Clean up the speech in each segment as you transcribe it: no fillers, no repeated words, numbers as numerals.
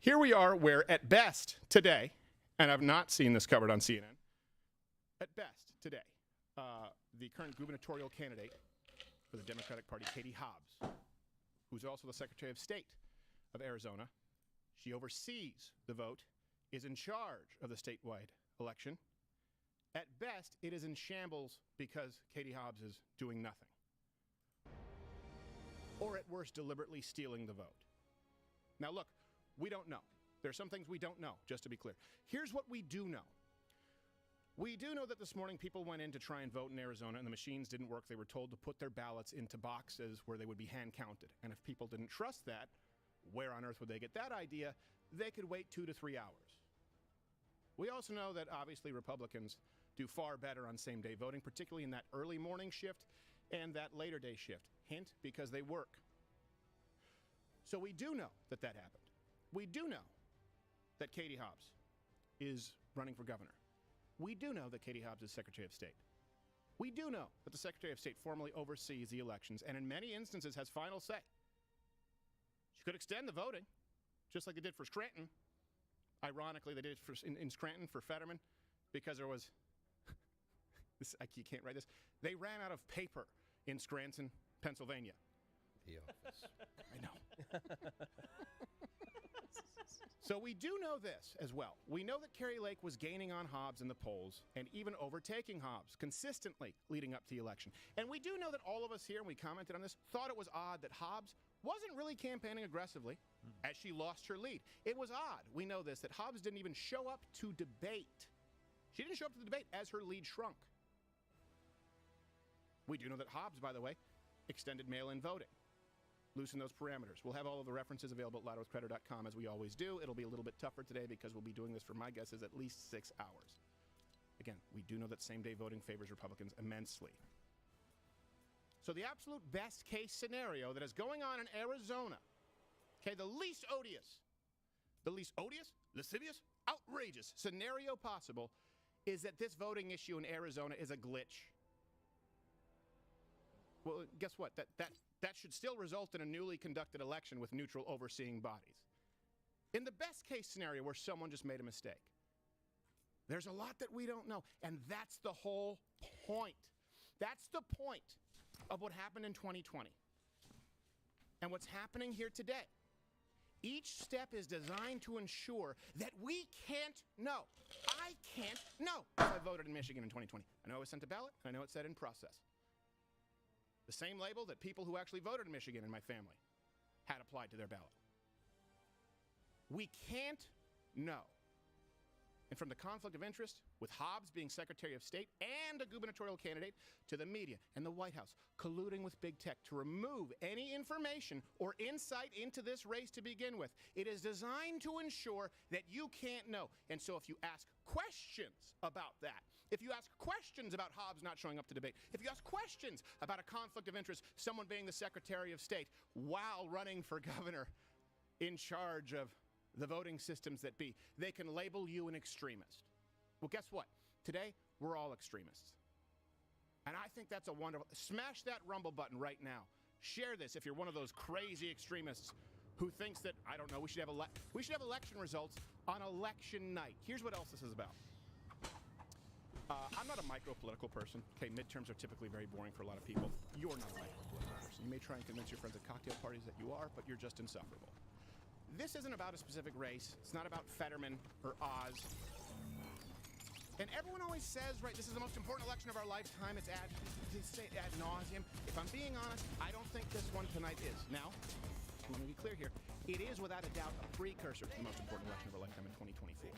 Here we are where, at best, today, and I've not seen this covered on CNN, at best, today, the current gubernatorial candidate for the Democratic Party, Katie Hobbs, who's also the Secretary of State of Arizona, she oversees the vote, is in charge of the statewide election. At best, it is in shambles because Katie Hobbs is doing nothing. Or at worst, deliberately stealing the vote. Now look, we don't know. There are some things we don't know, just to be clear. Here's what we do know. We do know that this morning people went in to try and vote in Arizona and the machines didn't work. They were told to put their ballots into boxes where they would be hand counted. And if people didn't trust that, where on earth would they get that idea? They could wait 2 to 3 hours. We also know that obviously Republicans do far better on same-day voting, particularly in that early morning shift and that later day shift. Hint, because they work. So we do know that that happened. We do know that Katie Hobbs is running for governor. We do know that Katie Hobbs is Secretary of State. We do know that the Secretary of State formally oversees the elections and in many instances has final say. She could extend the voting, just like they did for Scranton. Ironically, they did it in Scranton for Fetterman because there was, you can't write this, they ran out of paper in Scranton, Pennsylvania. The office. I know. So we do know this as well. We know that Kari Lake was gaining on Hobbs in the polls and even overtaking Hobbs consistently leading up to the election. And we do know that all of us here, and we commented on this, thought it was odd that Hobbs wasn't really campaigning aggressively as she lost her lead. It was odd, we know this, that Hobbs didn't even show up to debate. She didn't show up to the debate as her lead shrunk. We do know that Hobbs, by the way, extended mail-in voting. Loosen those parameters. We'll have all of the references available at louderwithcreditor.com as we always do. It'll be a little bit tougher today because we'll be doing this for my guess is at least 6 hours. Again, we do know that same-day voting favors Republicans immensely. So the absolute best case scenario that is going on in Arizona, okay, the least odious, lascivious, outrageous scenario possible is that this voting issue in Arizona is a glitch. Well, guess what? That should still result in a newly conducted election with neutral overseeing bodies. In the best case scenario where someone just made a mistake, there's a lot that we don't know. And that's the whole point. That's the point of what happened in 2020 and what's happening here today. Each step is designed to ensure that we can't know. I can't know if I voted in Michigan in 2020. I know I was sent a ballot, and I know it said in process. The same label that people who actually voted in Michigan in my family had applied to their ballot. We can't know. And from the conflict of interest with Hobbs being Secretary of State and a gubernatorial candidate to the media and the White House colluding with big tech to remove any information or insight into this race to begin with, it is designed to ensure that you can't know. And so if you ask questions about that, if you ask questions about Hobbs not showing up to debate, if you ask questions about a conflict of interest, someone being the Secretary of State while running for governor in charge of the voting systems that be, they can label you an extremist. Well, guess what? Today, we're all extremists. And I think that's a wonderful, smash that Rumble button right now. Share this if you're one of those crazy extremists who thinks that, I don't know, we should have election results on election night. Here's what else this is about. I'm not a micro-political person. Okay, midterms are typically very boring for a lot of people. You're not a micro-political person. You may try and convince your friends at cocktail parties that you are, but you're just insufferable. This isn't about a specific race. It's not about Fetterman or Oz. And everyone always says, right, this is the most important election of our lifetime. It's ad nauseum. If I'm being honest, I don't think this one tonight is. Now, let me be clear here. It is without a doubt a precursor to the most important election of our lifetime in 2024.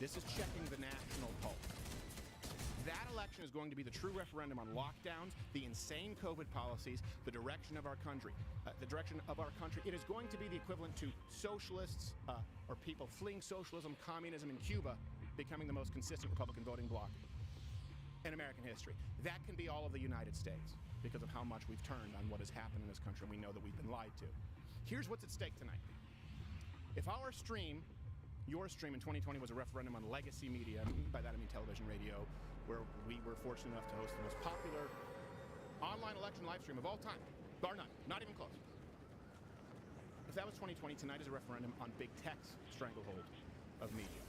This is checking the national pulse. That election is going to be the true referendum on lockdowns, the insane COVID policies, the direction of our country. It is going to be the equivalent to socialists or people fleeing socialism, communism in Cuba becoming the most consistent Republican voting bloc in American history. That can be all of the United States because of how much we've turned on what has happened in this country, and we know that we've been lied to. Here's what's at stake tonight. If our stream, your stream in 2020 was a referendum on legacy media, by that I mean television, radio, where we were fortunate enough to host the most popular online election live stream of all time, bar none, not even close. if that was 2020, tonight is a referendum on big tech's stranglehold of media,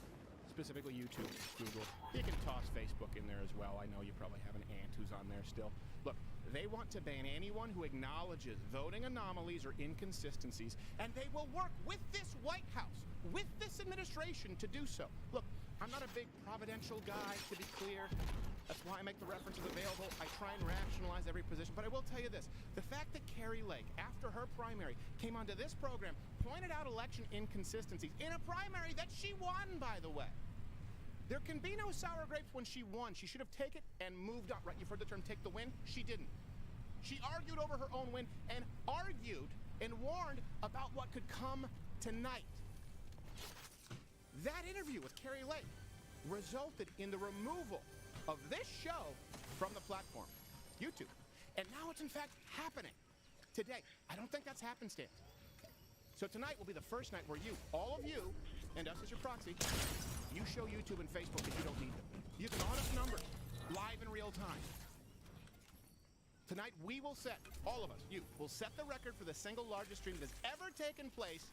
specifically YouTube, Google. You can toss Facebook in there as well. I know you probably have an aunt who's on there still. Look, they want to ban anyone who acknowledges voting anomalies or inconsistencies, and they will work with this White House, with this administration to do so. Look, I'm not a big providential guy, to be clear. That's why I make the references available. I try and rationalize every position. But I will tell you this. The fact that Carrie Lake, after her primary, came onto this program, pointed out election inconsistencies in a primary that she won, by the way. There can be no sour grapes when she won. She should have taken it and moved on. Right, you've heard the term take the win? She didn't. She argued over her own win and argued and warned about what could come tonight. That interview with Carrie Lake resulted in the removal of this show from the platform, YouTube. And now it's in fact happening today. I don't think that's happenstance. So tonight will be the first night where you, all of you, and us as your proxy, you show YouTube and Facebook that you don't need them. You can audit numbers live in real time. Tonight we will set, all of us, you, will set the record for the single largest stream that has ever taken place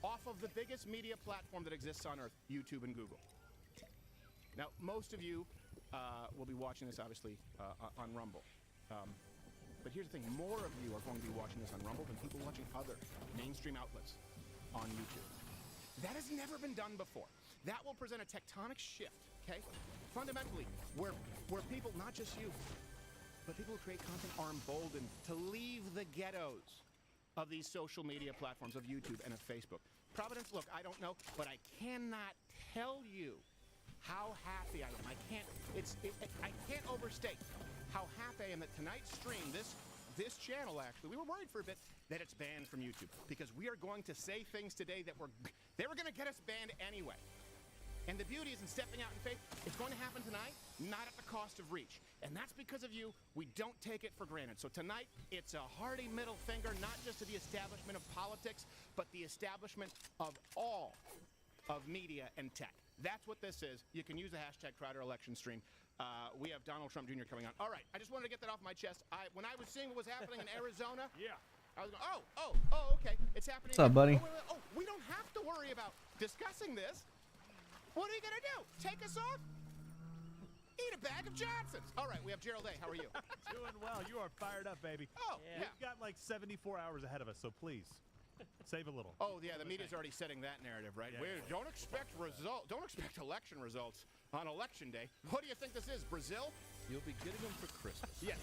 off of the biggest media platform that exists on Earth, YouTube and Google. Now, most of you will be watching this, obviously, on Rumble. But here's the thing. More of you are going to be watching this on Rumble than people watching other mainstream outlets on YouTube. That has never been done before. That will present a tectonic shift, okay? Fundamentally, where people, not just you, but people who create content are emboldened to leave the ghettos of these social media platforms, of YouTube and of Facebook. Providence, look, I don't know, but I cannot tell you how happy I am. I can't overstate how happy I am that tonight's stream, this channel actually, we were worried for a bit that it's banned from YouTube, because we are going to say things today that they were going to get us banned anyway. And the beauty is in stepping out in faith, it's going to happen tonight, not at the cost of reach. And that's because of you. We don't take it for granted. So tonight, it's a hearty middle finger, not just to the establishment of politics, but the establishment of all of media and tech. That's what this is. You can use the hashtag #CrowderElectionStream. We have Donald Trump Jr. coming on. All right, I just wanted to get that off my chest. When I was seeing what was happening in Arizona, yeah, I was going, oh, okay, it's happening. What's up, buddy? Oh, we don't have to worry about discussing this. What are you gonna do? Take us off? Eat a bag of Johnsons. All right, we have Gerald A. How are you? doing well. You are fired up, baby. Oh, yeah. We've got like 74 hours ahead of us, so please save a little. Oh, yeah, the media's already setting that narrative, right? Yeah. Don't expect election results on election day. What do you think this is, Brazil? You'll be getting them for Christmas. Yes.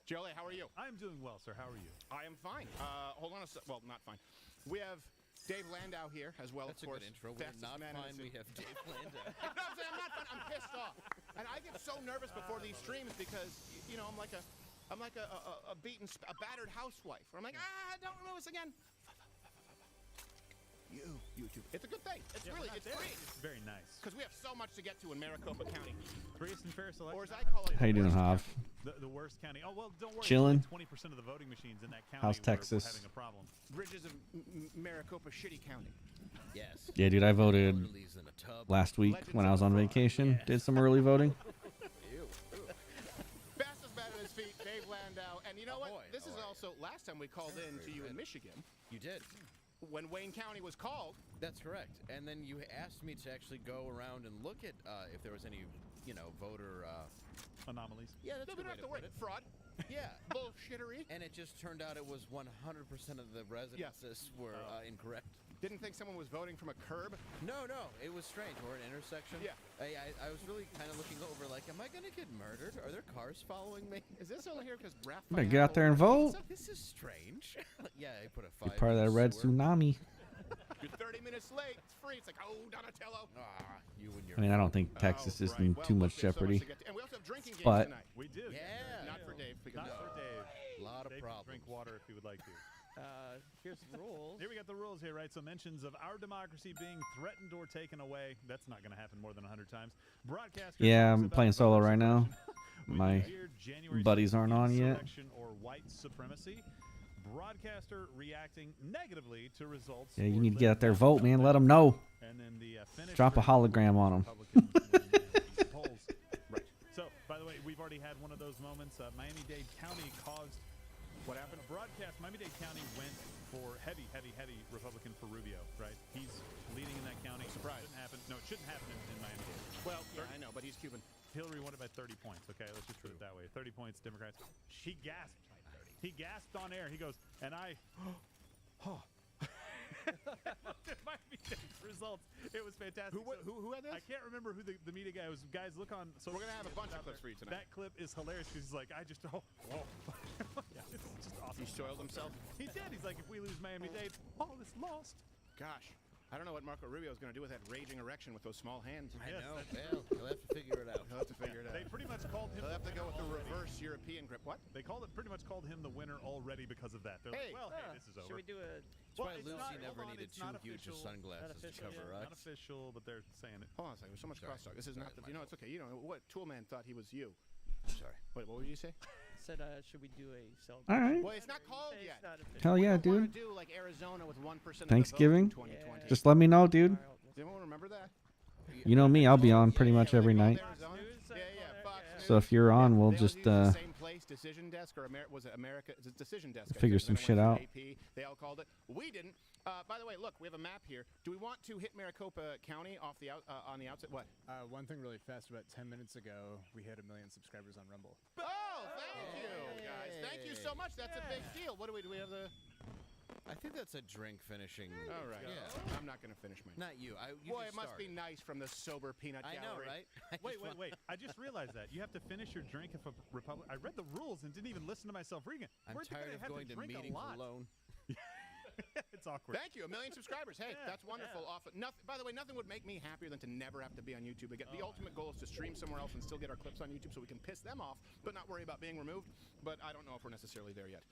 Gerald A., how are you? I am doing well, sir. How are you? I am fine. Hold on a sec. Well, not fine. We have Dave Landau here as well, That's of course. a good intro. We're not fine. We have Dave Landau. No, I'm not fine. I'm pissed off. And I get so nervous before these streams because, you know, I'm like a battered housewife. Where I'm like, don't remove us again. YouTube. It's a good thing. It's Yeah, really, we're not it's there. free. It's very nice. Because we have so much to get to in Maricopa County. Freest and fairest election. Or as I call it, How you doing, worst Hav? The worst county. Oh, well, don't worry. Chillin'? 20% of the voting machines in that county How's were Texas? having a problem. Bridges of Maricopa Shitty County. Yes. Yeah, dude, I voted Literally is in a tub. last week when I was on vacation. Did some early voting. Ew. Fastest man on his feet, Dave Landau. And you know what? Ahoy. This is Ahoy. also, last time we called in to you in Michigan, You did. when Wayne County was called. That's correct. And then you asked me to actually go around and look at if there was any, voter. Anomalies. Yeah, that's No, a we good don't have to way worry. to put it. Fraud. Yeah. Bullshittery. And it just turned out it was 100% of the residences were incorrect. Didn't think someone was voting from a curb. No, it was strange. Or an intersection. Yeah. I was really kind of looking over like, am I going to get murdered? Are there cars following me? Is this only here because Raphael? You better get out there and vote. This is strange. Yeah, I put a You're 5. part of that red tsunami. You're 30 minutes late. It's free. It's like, oh, Donatello. You and your. I mean, I don't think Texas is in Well, too look, much there's so jeopardy. to get to. And we also have drinking games But- tonight. We do. Yeah. Not for Dave. Because Not for Dave. A lot of Dave can problems. drink water if he would like to. Here's the rules. Here we got the rules here, right? So mentions of our democracy being threatened or taken away. That's not going to happen more than 100 times. Broadcasters. Yeah, talks I'm about playing solo voter right now. suppression. We My hear January buddies 6th aren't on yet. insurrection or white supremacy. Broadcaster reacting negatively to results. Yeah, you for need to get out there, Liberal vote, man. Let them know. And then the finish Drop a for hologram on 'em. Republicans in the polls. Right. So, by the way, we've already had one of those moments. Miami-Dade County caused What happened? Broadcast, Miami-Dade County went for heavy Republican for Rubio, right? He's leading in that county. Surprise. Shouldn't happen. No, it shouldn't happen in Miami-Dade. Well, yeah, I know, but he's Cuban. Hillary won it by 30 points. Okay, let's just put it that way. 30 points, Democrats. He gasped. He gasped on air. He goes, and I. Miami-Dade's results. It was fantastic. Who had this? I can't remember who the media guy was. Guys, look on. So We're gonna have a bunch of clips for you tonight. That clip is hilarious because he's like, I just whoa. It's just awesome. He soiled himself. He did. He's like, if we lose Miami-Dade, all is lost. Gosh, I don't know what Marco Rubio is going to do with that raging erection with those small hands. I Yes, know. that's- Well, he'll have to figure it out. He'll have to figure it out. They pretty much called him. He'll have to go with the already. reverse European grip. What? They pretty much called him the winner already because of that. They're Hey. like, well, hey, this is over. Should we do a? That's why it's Lucy not- never hold on, needed it's two not huge official. sunglasses to official, cover yeah. Not us. official, but they're saying it. Hold on a second. There's so much Sorry. crosstalk. This is Sorry, not. my It's okay. You know what? Toolman thought he was you. Sorry. Wait, what would you say? Said, should we do a celebration? All right. Well, it's not called It's yet. not official. Hell yeah, We don't wanna dude. do like Arizona with 1% Thanksgiving? of the vote in 2020. Just let me know, dude. Alright, Does anyone remember that? You know me, I'll be on pretty much every They called night. Arizona? Fox News, Yeah, yeah, Fox News. So if you're on, we'll They always just use the same place, Decision Desk, or was it America? It's Decision Desk. I figure think, and some then it shit went through AP. They all called it. We didn't. By the way, look, we have a map here. Do we want to hit Maricopa County off the on the outset? What? One thing really fast. About 10 minutes ago, we hit 1 million subscribers on Rumble. Oh, thank you, guys. Thank you so much. That's a big deal. What do we have the? I think that's a drink finishing. All right. Yeah. I'm not gonna finish mine. Not you. You Boy, just it must be started. nice from the sober peanut I know, gallery. right? I just Wait. want- I just realized that. You have to finish your drink if a Republic. I read the rules and didn't even listen to myself reading it. I'm We're tired gonna of have going to drink a meetings lot. alone. It's awkward. Thank you, 1 million subscribers. Hey, Yeah, that's wonderful. yeah. Often, by the way, nothing would make me happier than to never have to be on YouTube again. The ultimate goal is to stream somewhere else and still get our clips on YouTube so we can piss them off, but not worry about being removed. But I don't know if we're necessarily there yet.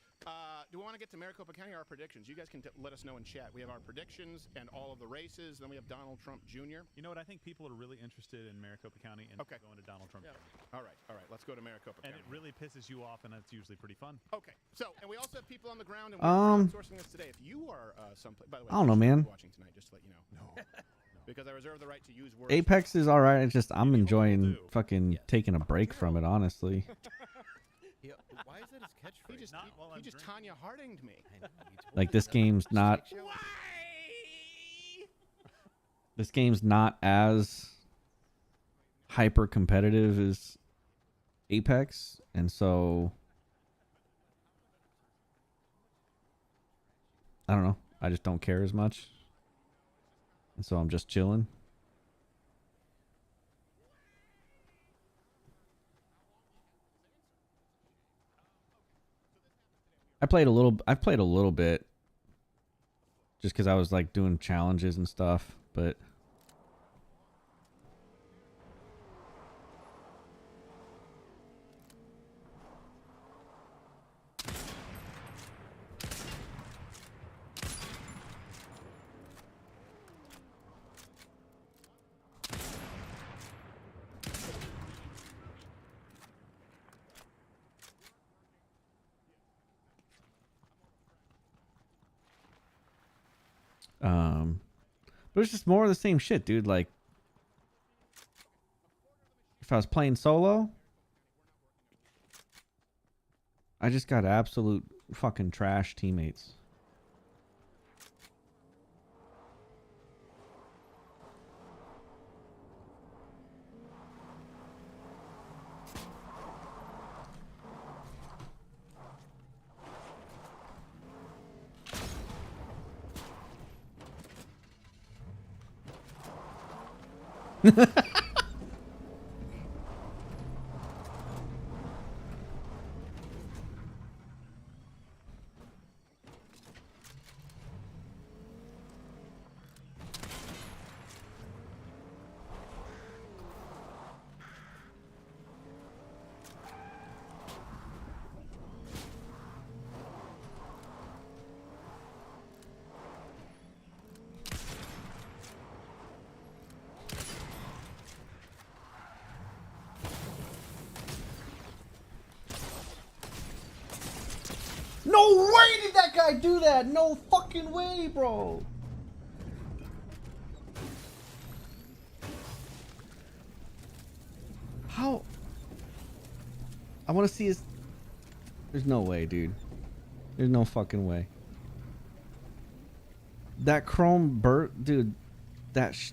Do we want to get to Maricopa County or our predictions? You guys can let us know in chat. We have our predictions and all of the races. Then we have Donald Trump Jr. You know what? I think people are really interested in Maricopa County and Okay. going to Donald Trump. Yeah. All right. Let's go to Maricopa And County. it really pisses you off, and that's usually pretty fun. Okay. So, and we also have people on the ground, and we're crowdsourcing this today. If you are someplace, by the way, I don't know, thanks for man. watching tonight, just to let you know. No. Because I reserve the right to use words. Apex is all right. It's just I'm Maybe what we'll enjoying do- fucking Yes. taking a break from it, honestly. Yeah, why is that his He catchphrase? just, Not while I'm he just drinking. Tanya Harding'd me. I know, you told Like me this that. game's not. Steak show? This game's not as hyper competitive as Apex, and so I don't know. I just don't care as much, and so I'm just chilling. I played a little bit, just because I was like doing challenges and stuff, but. But it's just more of the same shit, dude. Like, if I was playing solo, I just got absolute fucking trash teammates. No way did that guy do that! No fucking way, bro! How? I want to see his... There's no way, dude. There's no fucking way. That chrome Burt, dude.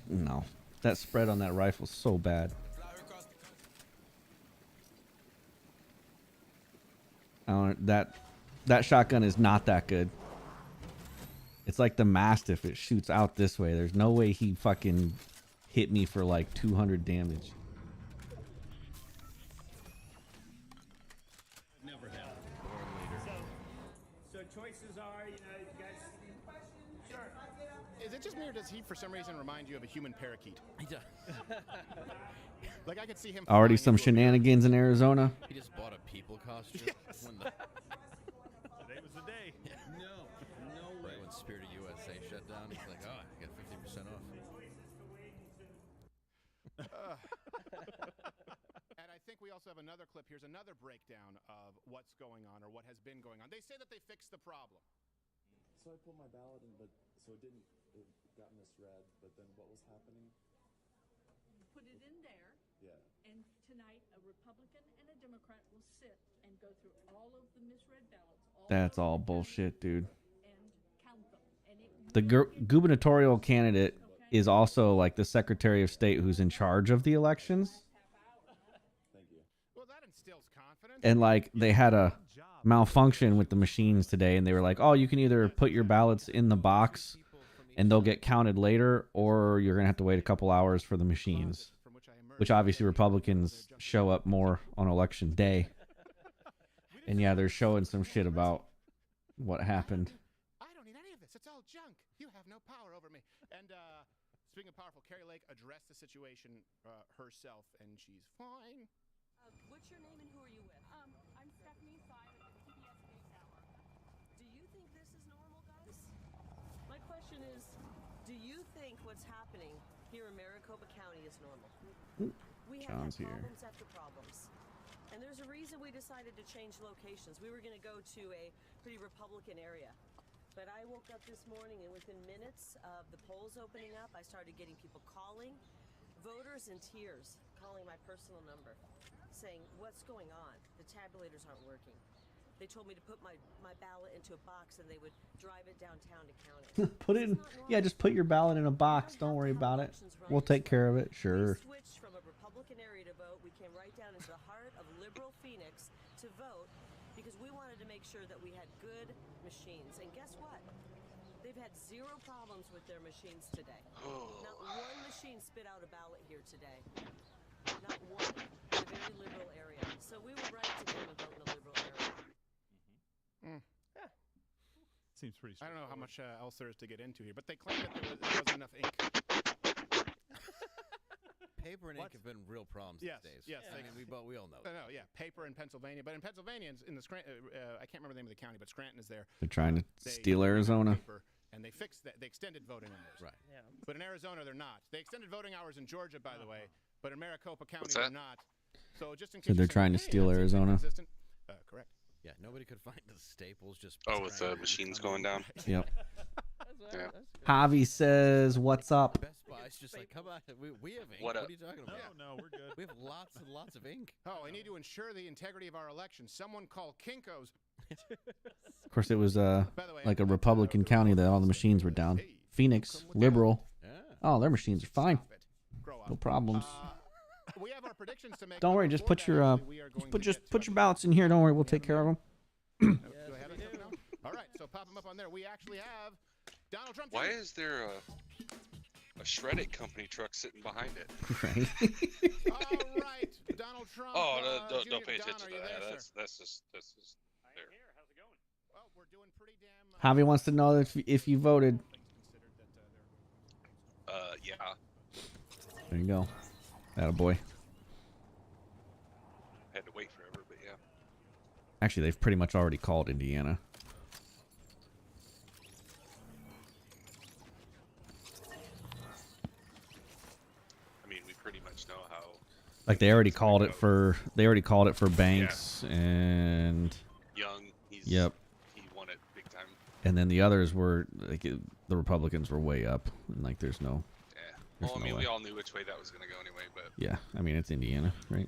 No, that spread on that rifle's so bad. I don't. That shotgun is not that good. It's like the Mastiff. It shoots out this way. There's no way he fucking hit me for like 200 damage. Never happened. So choices are, you guys. Sure. Is it just me, or does he, for some reason, remind you of a human parakeet? He does. Like I could see him. Already flying some into a parakeet. shenanigans in Arizona. He just bought a people costume. Yes. When the, Today was the day. No way. right when Spirit of USA shut down, he's like, oh, I got 50% off. And I think we also have another clip. Here's another breakdown of what's going on, or what has been going on. They say that they fixed the problem. So I pulled my ballot in, but so it got misread. But then what was happening? Put it in there, Yeah. and tonight a Republican and a Democrat will sit and go through all of the misread ballots. That's all bullshit, dude. And count them. And it The gubernatorial candidate is also like the Secretary of State who's in charge of the elections. Thank you. Well, that instills confidence. And like they had a malfunction with the machines today, and they were like, oh, you can either put your ballots in the box and they'll get counted later, or you're gonna have to wait a couple hours for the machines. Which obviously Republicans show up more on election day. And yeah, they're showing some shit about what happened. I don't need any of this. It's all junk. You have no power over me. And speaking of powerful, Carrie Lake addressed the situation herself, and she's fine. What's your name and who are you with? I'm Stephanie Side at the PBS Space Hour. Do you think this is normal, guys? My question is, do you think what's happening here in Maricopa County is normal? We have John's had here. problems after problems. And there's a reason we decided to change locations. We were going to go to a pretty Republican area. But I woke up this morning, and within minutes of the polls opening up, I started getting people calling, voters in tears, calling my personal number, saying, what's going on? The tabulators aren't working. They told me to put my ballot into a box, and they would drive it downtown to count it. Put it in, yeah, just put your ballot in a box. Don't worry about it. We'll take care of it. Sure. We switched from a Republican area to vote. We came right down into the heart of liberal Phoenix to vote because we wanted to make sure that we had good machines. And guess what? They've had zero problems with their machines today. Not one machine spit out a ballot here today. Not one. In a very liberal area. So we were right to come and vote in a liberal area. Seems pretty. I don't know how much else there is to get into here, but they claim that there wasn't enough ink. Paper and ink have been real problems Yes, these days. yes, I mean, we all know that. No, yeah, paper in Pennsylvania, but in Pennsylvania, in the I can't remember the name of the county, but Scranton is there. They're trying to They steal ran out of Arizona. paper, and they fixed that. They extended voting hours. Right. Yeah. But in Arizona, they're not. They extended voting hours in Georgia, by the way, but in Maricopa County, What's they're that? not. So just in case So they're you're saying, trying to "Hey, steal that seems Arizona?" inconsistent," correct. Yeah, nobody could find the staples. Just Oh, with the machines going down. Yep. Yeah. Javi says, "What's up?" Best Buy's just like, come on, we have ink. What What up? are you talking No, about? no, we're good. We have lots and lots of ink. Oh, I need to ensure the integrity of our election. Someone call Kinko's. Of course, it was By the way, like a Republican county that all the machines were down. Phoenix, liberal. Yeah. Oh, their machines are fine. Stop it. Grow up. No problems. We have our predictions to make. Don't but worry, just before put that, your actually, we are going to just get put to your ballots in here. Don't worry, we'll take care of them. Do I have it now? All right, so pop them up on there. We actually have Donald Trump. Why Jr. is there a shredded company truck sitting behind it? Right. All right, Donald Trump. Oh, no, Jr. don't pay Don, attention are to you that. there, sir? That's just there. Well, we're doing pretty damn. Javi wants to know if you voted. Yeah. There you go. Attaboy. Had to wait forever, but yeah. Actually, they've pretty much already called Indiana. I mean, we pretty much know how. Like they already called it for Banks and Young. He's. Yep. He won it big time. And then the others were like the Republicans were way up, and like there's no. Yeah. There's Well, I no mean, way. we all knew which way that was going to go anyway, but. Yeah, I mean it's Indiana, right?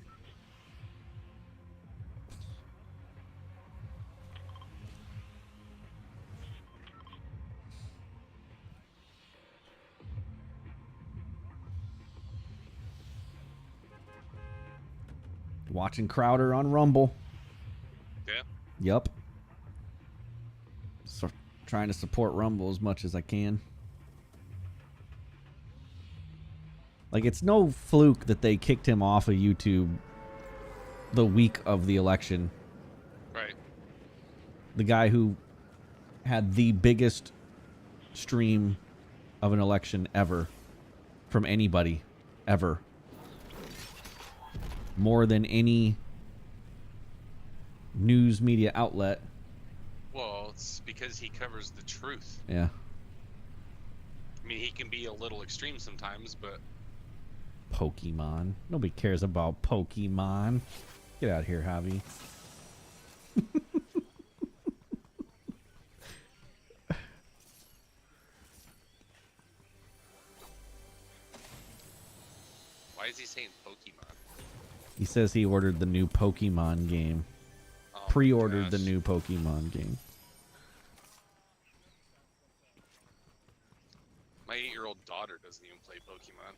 Watching Crowder on Rumble. Yeah. Yup. So, trying to support Rumble as much as I can. Like, it's no fluke that they kicked him off of YouTube the week of the election. Right. The guy who had the biggest stream of an election ever from anybody ever. More than any news media outlet. Well, it's because he covers the truth. Yeah. I mean, he can be a little extreme sometimes, but Pokemon. Nobody cares about Pokemon. Get out of here, Javi. why is he saying Pokemon? He says he ordered the new Pokemon game. Oh, Pre-ordered the gosh. new Pokemon game. My 8-year-old daughter doesn't even play Pokemon.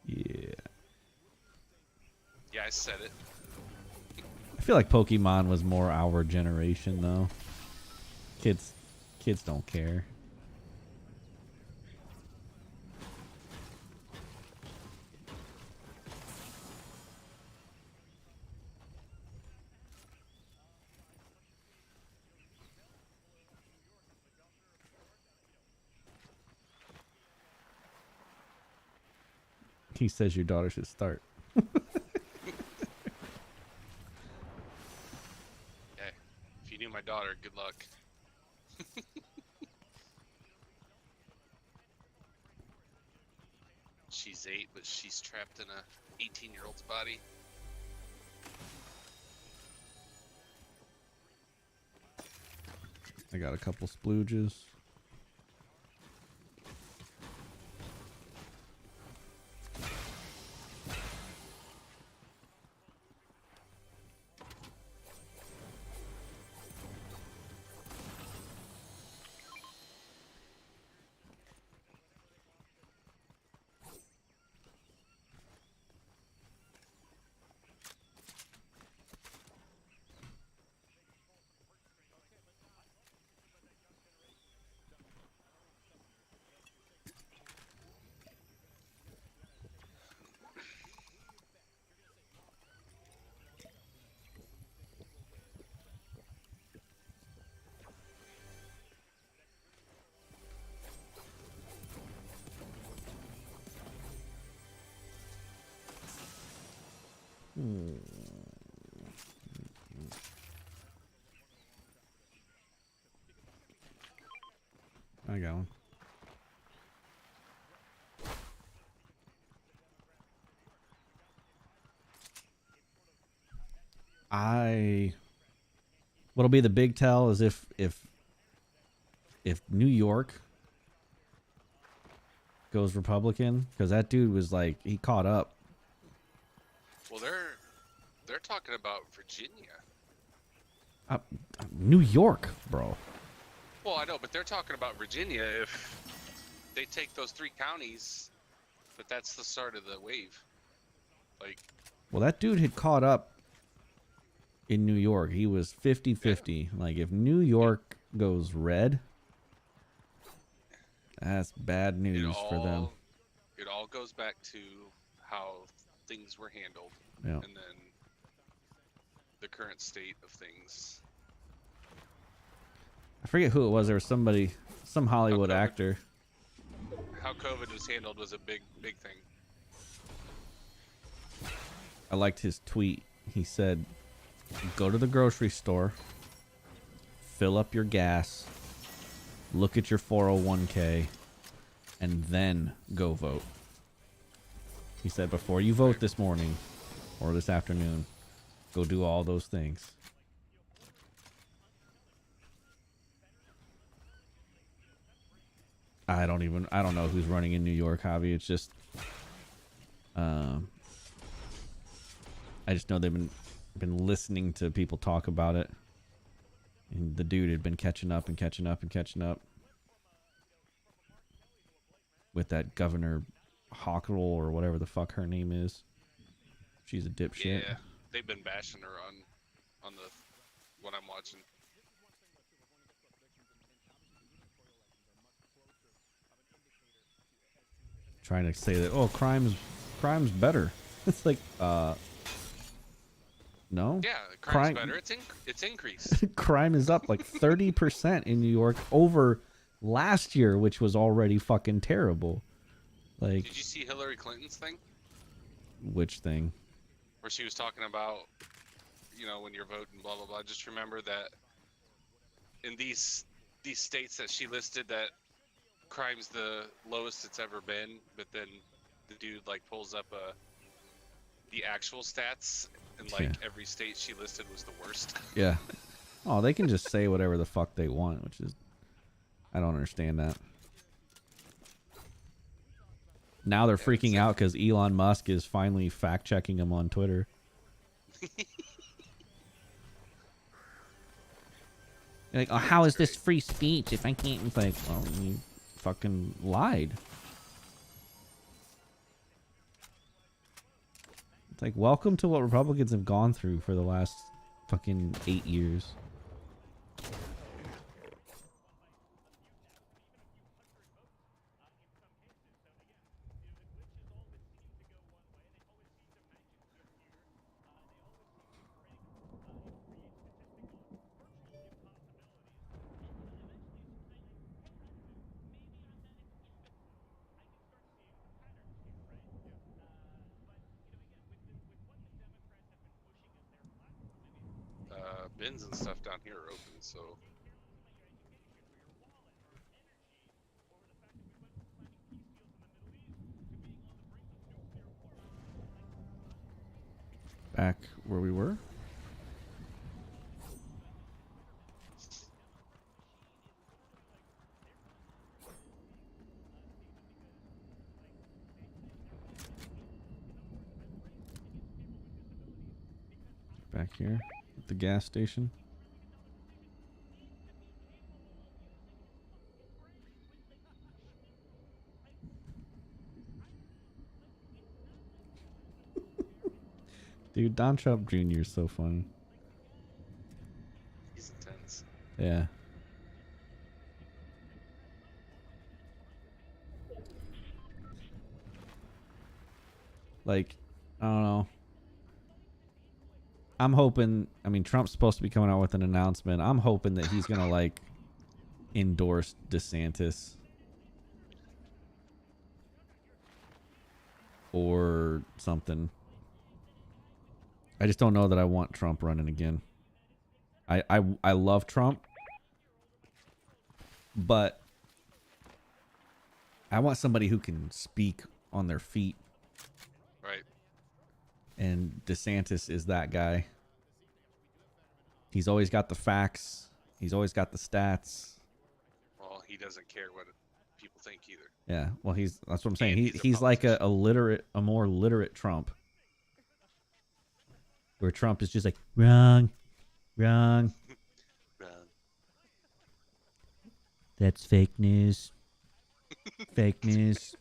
Yeah. Yeah, I said it. I feel like Pokemon was more our generation, though. Kids don't care. He says your daughter should start. Yeah. If you knew my daughter, good luck. She's 8, but she's trapped in a 18-year-old's body. I got a couple splooges. I got one. What'll be the big tell is if New York goes Republican, because that dude was like, he caught up. Well, they're talking about Virginia. New York, bro. Well, I know, but they're talking about Virginia. If they take those 3 counties, that's the start of the wave. Like, Well, that dude had caught up in New York. He was 50-50. Like, if New York goes red, that's bad news for them. It all goes back to how things were handled. Yeah. And then the current state of things. I forget who it was. There was somebody, some Hollywood actor. How COVID was handled was a big thing. I liked his tweet. He said, go to the grocery store, fill up your gas, look at your 401k, and then go vote. He said, before you vote this morning or this afternoon, go do all those things. I don't know who's running in New York, Javi. It's just, I just know they've been listening to people talk about it. And the dude had been catching up with that Governor Hawkle or whatever the fuck her name is. She's a dipshit. Yeah, they've been bashing her on the what I'm watching. Trying to say that crime's better. It's like no. Yeah, crime's better. It's increased. Crime is up like 30% in New York over last year, which was already fucking terrible. Like, did you see Hillary Clinton's thing? Which thing? Where she was talking about, when you're voting, blah blah blah. Just remember that in these states that she listed, that crime's the lowest it's ever been. But then the dude pulls up the actual stats, and every state she listed was the worst. Yeah. Oh, they can just say whatever the fuck they want, which is, I don't understand that. Now they're freaking out because Elon Musk is finally fact-checking them on Twitter. Like, oh, how is this free speech if I can't? It's like, well, you fucking lied. It's like, welcome to what Republicans have gone through for the last fucking 8 years. Bins and stuff down here are open, so. Back where we were. Back here at the gas station. Dude, Don Trump Jr. is so funny. He's intense. Yeah. Like, I don't know. I'm hoping, I mean, Trump's supposed to be coming out with an announcement. I'm hoping that he's going to, endorse DeSantis. Or something. I just don't know that I want Trump running again. I love Trump. But I want somebody who can speak on their feet. Right. And DeSantis is that guy. He's always got the facts. He's always got the stats. Well, he doesn't care what people think either. Yeah, well, that's what I'm saying. He's like a more literate Trump. Where Trump is just like, wrong. Wrong. That's fake news. Fake news.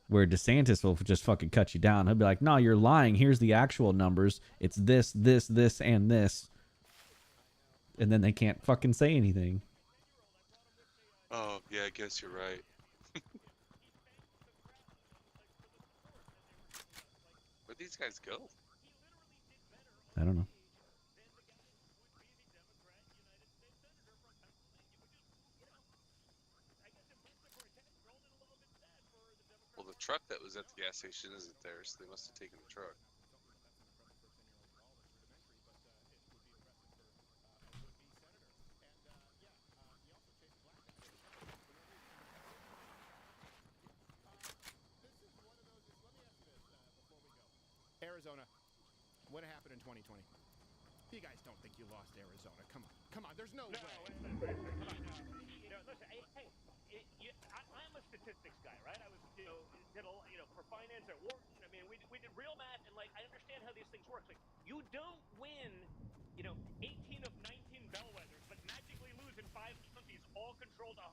Where DeSantis will just fucking cut you down. He'll be like, no, you're lying. Here's the actual numbers. It's this, this, this, and this. And then they can't fucking say anything. Oh, yeah, I guess you're right. Where'd these guys go? I don't know. Well, the truck that was at the gas station isn't there, so they must have taken the truck. Arizona, what happened in 2020? You guys don't think you lost Arizona? Come on, there's no way. Come on, no. Listen, hey, I'm a statistics guy, right? I was, did for finance at Wharton. I mean, we did real math, and I understand how these things work. Like, you don't win, 18 of 19 bellwethers, but magically lose in 5 counties, all controlled 100%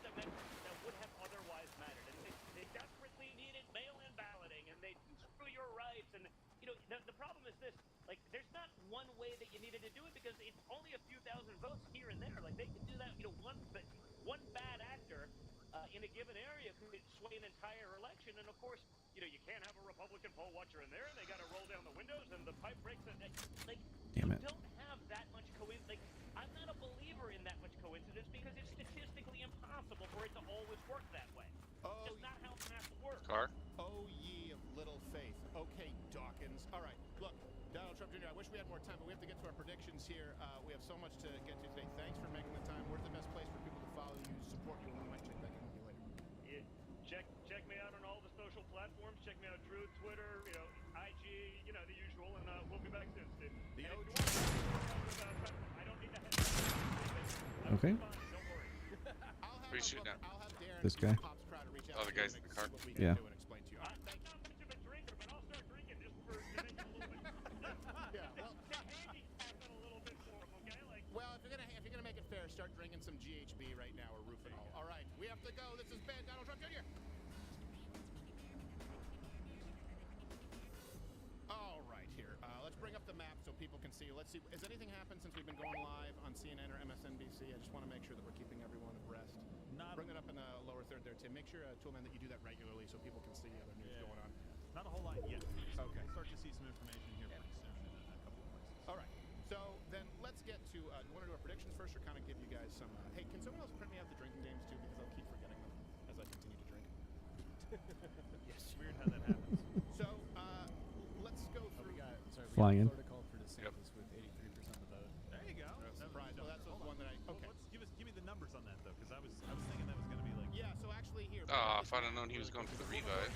votes that would have otherwise mattered. And they desperately needed mail-in balloting, and they screw your rights. And, you know, the problem is this. Like, there's not one way that you needed to do it because it's only a few thousand votes here and there. Like, they could do that, you know, one bad actor in a given area could sway an entire election. And, of course, you know, you can't have a Republican poll watcher in there, and they got to roll down the windows, and the pipe breaks. Like, Damn it. you don't have that much coincidence. Like, I'm not a believer in that much coincidence because it's statistically impossible for it to always work that way. Oh, It's just not how math works. Car? oh, ye of little faith. Okay, Dawkins. All right, look, Donald Trump Jr., I wish we had more time, but we have to get to our predictions here. We have so much to get to today. Thanks for making the time. Where's the best place for people to follow you, support you, and we might check back in with you later? Check me out on all the social platforms. Check me out Truth, Twitter, you know, IG, you know, the usual, and we'll be back soon, Steve. The And if OG. you want to I don't need to have Okay. don't worry. I'll have Who you shooting at? I'll have Darren This guy? Pops Crowder reach out Oh, the to you guys and in the car? see what we can Yeah. do and explain to you. All right, thank you. I'm not much of a drinker, but I'll start drinking just to make it a little bit. Yeah, well, to handicap it a little bit for him, okay? Like, well, if you're gonna make it fair, start drinking some GHB right now or Rufinol. All right, we have to go. This has been Donald Trump Jr. All right, here. Let's bring up the map so people can see. Let's see. Has anything happened since we've been going live on CNN or MSNBC? I just want to make sure that we're keeping everyone abreast. Bring it up in the lower third there, Tim. Make sure, Toolman, that you do that regularly so people can see other news going on. Not a whole lot yet. Okay. We'll start to see some information here pretty soon in a couple of places. All right. So then let's get to. Do you want to do our predictions first, or kind of give you guys some? Hey, can someone else print me out the drinking games too? Because I'll keep forgetting them as I continue to drink. Yes. Weird how that happens. So let's go Oh, through. we Flying in. got Florida called for DeSantis with 83% of the vote. There you go. No surprise. Well, that's the Hold one that I. Okay. Well, give me the numbers on that though, because I was thinking that was going to be like. Yeah. So actually here. If I'd have known he was going for the revive.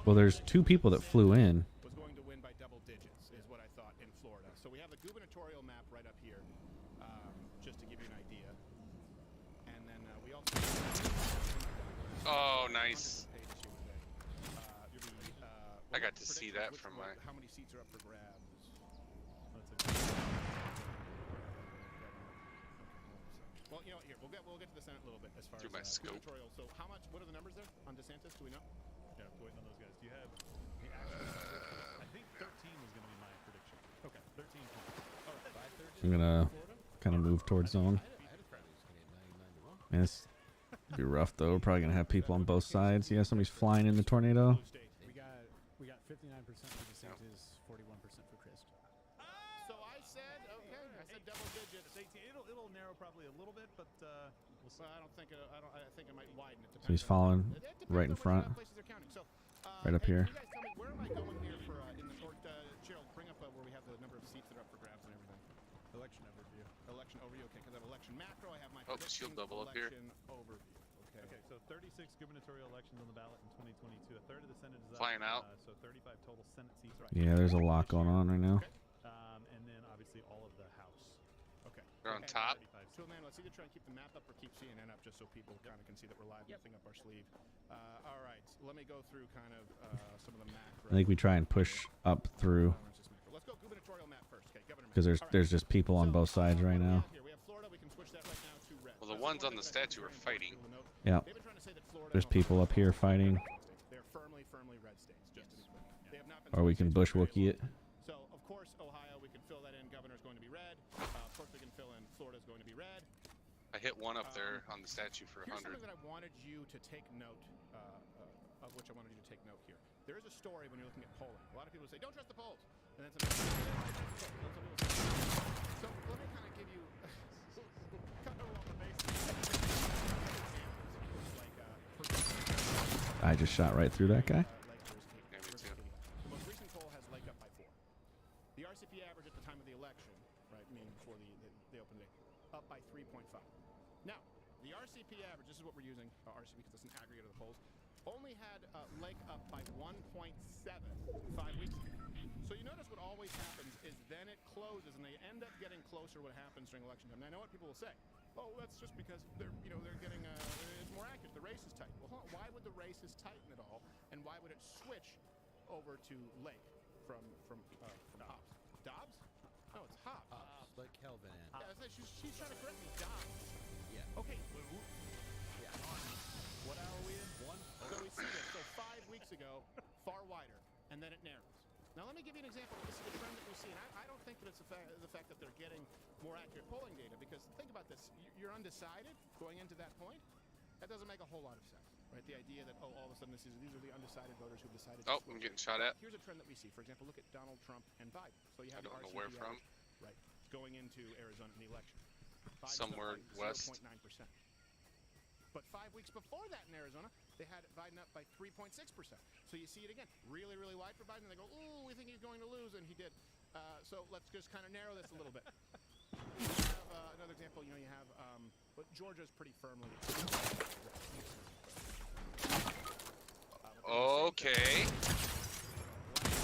Well, there's two people that flew in. Was going to win by double digits, is what I thought in Florida. So we have the gubernatorial map right up here, just to give you an idea. And then we also. Oh, nice. Pages here today. I got to predict see that which from one- my- How many seats are up for grabs? Well, you know, here we'll get to the Senate a little bit as far Through as my scope. gubernatorial. So how much? What are the numbers there on DeSantis? Do we know? Yeah, waiting on those guys. Do you have the actual? I think 13 was going to be my prediction. Okay. 13 points. I'm gonna kind of move towards zone. I had a Friday was going to get 99 to 1. Man, this be rough though. We're probably gonna have people on both sides. Yeah, somebody's flying in the tornado. Blue state. We got 59% for DeSantis, 41% for Christ. So I said, okay, I said double digits. It'll narrow probably a little bit, but we'll see. Well, I don't think I think it might widen it. So he's depending on- following It depends right in on which front. places they're counting. So, Right up hey, here. Can you guys tell me where am I going here for in the or Gerald, bring up where we have the number of seats that are up for grabs and everything. Election overview. Election overview. Okay, because I have election macro. I have my Oh, shield predictions, double up here. election overview. Okay. Okay, so 36 gubernatorial elections on the ballot in 2022. A third of the Senate is up. Flying out. So 35 total Senate seats. Right. Yeah, there's a lot going on right now. And then obviously all of the House. Okay. They're on And, top. 35 So, man, let's either try and keep the map up or keep CNN up just so people kind of can see that we're live, nothing up our sleeve. All right, let me go through kind of some of the macro. I think we try and push up through Let's go gubernatorial map first. Okay, governor map. because All right. there's just people on both sides right what do we now. have here? We have Florida. We can switch that right now to red. Well, the That's ones on one the thing I think is statue are very fighting. important to note. Yeah. They've been trying to say that Florida There's and people Ohio up here are fighting. They're firmly red states, just to be clear. They have not been Or we swing can states for bush very Wookiee long. it. So, of course, Ohio, we can fill that in. Governor's going to be red. Of course, we can fill in Florida's going to be red. I hit one up there on the statue for Here's 100. something that I wanted you to take note of, which I wanted you to take note here. There is a story when you're looking at polling. A lot of people say, don't trust the polls. And then some people say, so let me kind of give you kind of along the basis. I just shot right through that guy. Yeah, me too. The most recent poll has Lake up by 4. The RCP average at the time of the election, right, meaning before the open day, up by 3.5. Now, the RCP average, this is what we're using, RCP because it's an aggregate of the polls, only had Lake up by 1.7 5 weeks ago. So you notice what always happens is then it closes and they end up getting closer what happens during election time. And I know what people will say. Oh, that's just because they're getting it's more accurate. The race is tight. Well, hold on. Why would the races tighten at all? And why would it switch over to Lake from Hobbs? Dobbs? No, it's Hobbs. Like Kelvin. Yeah, she's trying to correct me. Dobbs. Yeah. Okay. Yeah. What hour are we in? 1? So we see this. So 5 weeks ago, far wider, and then it narrows. Now let me give you an example. This is a trend that we see, and I don't think that it's the fact that they're getting more accurate polling data, because think about this. You're undecided going into that point. That doesn't make a whole lot of sense, right? The idea that, all of a sudden these are the undecided voters who've decided to Oh, switch. I'm getting shot at. Here's a trend that we see. For example, look at Donald Trump and Biden. So you I have the don't know RCP where from. average, right, going into Arizona in the election. Biden's Somewhere up by west. 0.9%. But 5 weeks before that in Arizona, they had Biden up by 3.6%. So you see it again, really, really wide for Biden. And they go, ooh, we think he's going to lose, and he did. So let's just kind of narrow this a little bit. You have another example. You have, but Georgia's pretty firmly. Okay.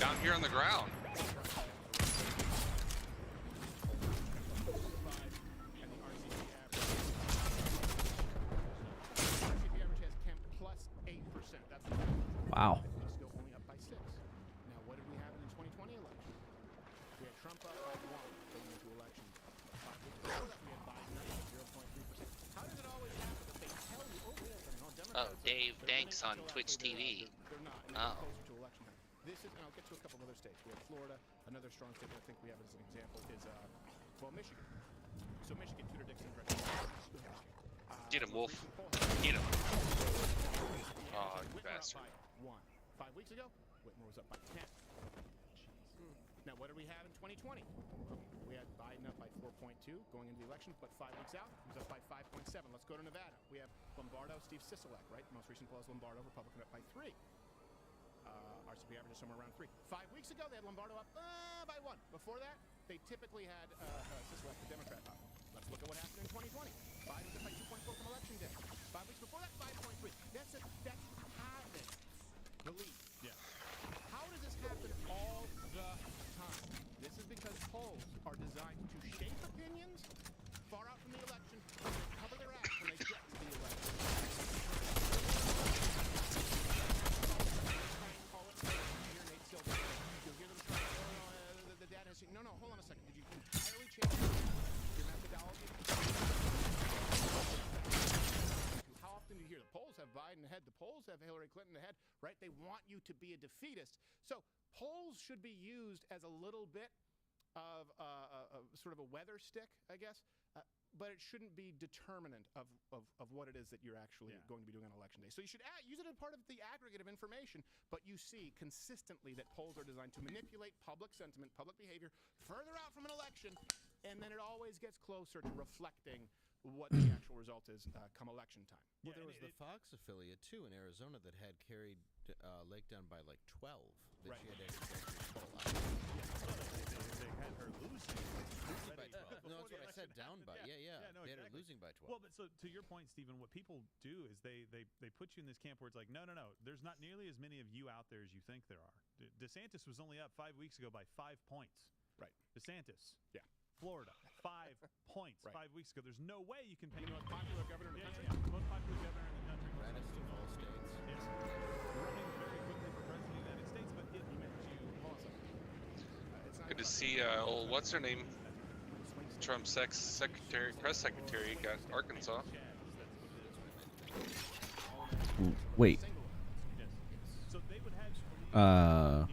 Down here on the ground. Wow. Still only up by 6. Now, what did we have in the 2020 election? We had Trump up by 1 going into election. 5 weeks before that, we had Biden up by 0.3%. How does it always happen that they tell you, Democrats, Dave they're Danks winning on until Twitch actually TV. They're not. And Oh. closer to election time. This is, and I'll get to a couple of other states. We have Florida. Another strong state that I think we have as an example is, Michigan. So Michigan, Tudor Dixon, Get him, Wolf. Get him. Oh, you bastard. 1. 5 weeks ago, Whitmer was up by 10. Now, what did we have in 2020? We had Biden up by 4.2 going into the election, but 5 weeks out, he was up by 5.7. Let's go to Nevada. We have Lombardo, Steve Sisolak, right? The most recent poll is Lombardo, Republican, up by 3. RCP average is somewhere around 3. 5 weeks ago, they had Lombardo up by 1. Before that, they typically had Sisolak, the Democrat, up. Let's look at what happened in 2020. Biden was up by 2.4 from election day. 5 weeks before that, 5.3. That's habit. Belief. Yeah. How does this happen all the time? This is because polls are designed to shape opinions far out from the election, and they cover their ass when they get to the election. You'll hear them try to say, the data has seen. No, hold on a second. Did you entirely change your methodology? How often do you hear the polls have Biden ahead? The polls have Hillary Clinton ahead, right? They want you to be a defeatist. So polls should be used as a little bit of sort of a weather stick, I guess. But it shouldn't be determinant of what it is that you're actually going to be doing on election day. So you should use it as part of the aggregate of information, but you see consistently that polls are designed to manipulate public sentiment, public behavior further out from an election, and then it always gets closer to reflecting what the actual result is come election time. Well, there was the Fox affiliate, too, in Arizona that had carried Lake down by like 12. That she had to pull out. They had her losing by 12. No, that's what I said, down by. Yeah. No, they had her exactly. losing by 12. Well, but so to your point, Stephen, what people do is they put you in this camp where it's like, no. There's not nearly as many of you out there as you think there are. DeSantis was only up 5 weeks ago by 5 points. Right. DeSantis. Yeah. Florida, 5 points Right. 5 weeks ago. There's no way you can pay. The most popular governor in the country? Yeah, most popular governor in the country. Raddest of all states. Yes. Running very quickly for president of the United States, but it meant you. Good to see, what's her name? Trump's secretary, press secretary, got Arkansas. Wait. So they would have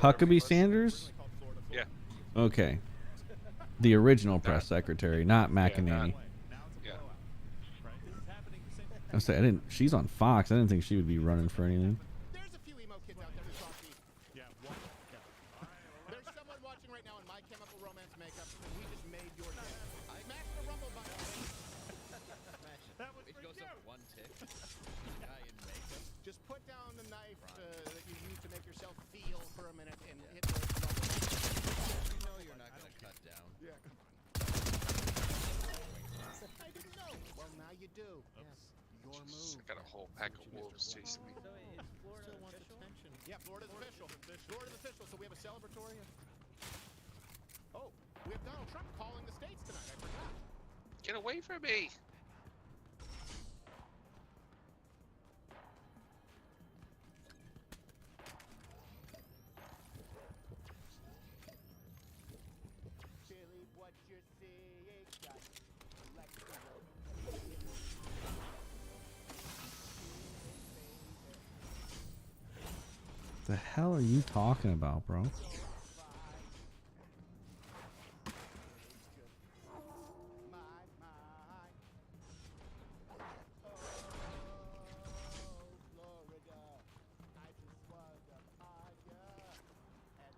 Huckabee Sanders? Yeah. Okay. The original press secretary, not McEnany. Yeah. I say I didn't. She's on Fox. I didn't think she would be running for anything. There's a few emo kids out there who talk to you. There's someone watching right now in My Chemical Romance makeup, and we just made your day. Smash the rumble button. That was it goes up one tick. Guy in makeup. Just put down the knife that you use to make yourself feel for a minute and hit the rumble button. You know you're not going to cut down. Yeah, come on. I didn't know. Well, now you do. Yes. Your move. I got a whole pack of wolves chasing me. So is Florida Still wants official? attention. Yeah, Florida's official. Florida's official. So we have a celebratory. Oh, we have Donald Trump calling the states tonight. I forgot. Get away from me! Billy, what you're seeing, got The hell are you talking about, bro?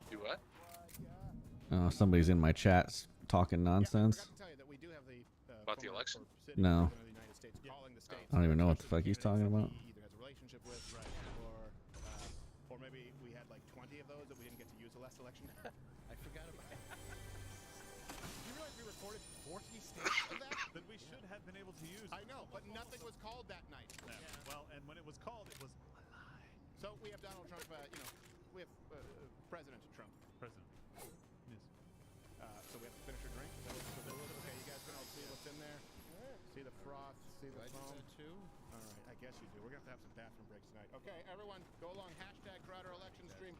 Do what? Oh, somebody's in my chat talking nonsense. About the election? No. I don't even know what the fuck he's talking about. Or maybe we had like 20 of those that we didn't get to use the last election. I forgot about it. You realize we recorded 40 states of that? That we should have been able to use. I know, but nothing was called that night. Yeah. Well, and when it was called, it was a lie. So we have Donald Trump, we have President Trump. President. Yes. So we have to finish our drink? Okay, you guys can all see what's in there. See the froth, see the Do I do foam. that too? All right, I guess you do. We're going to have some bathroom breaks tonight. Okay, everyone, go along. Hashtag Crowder election stream.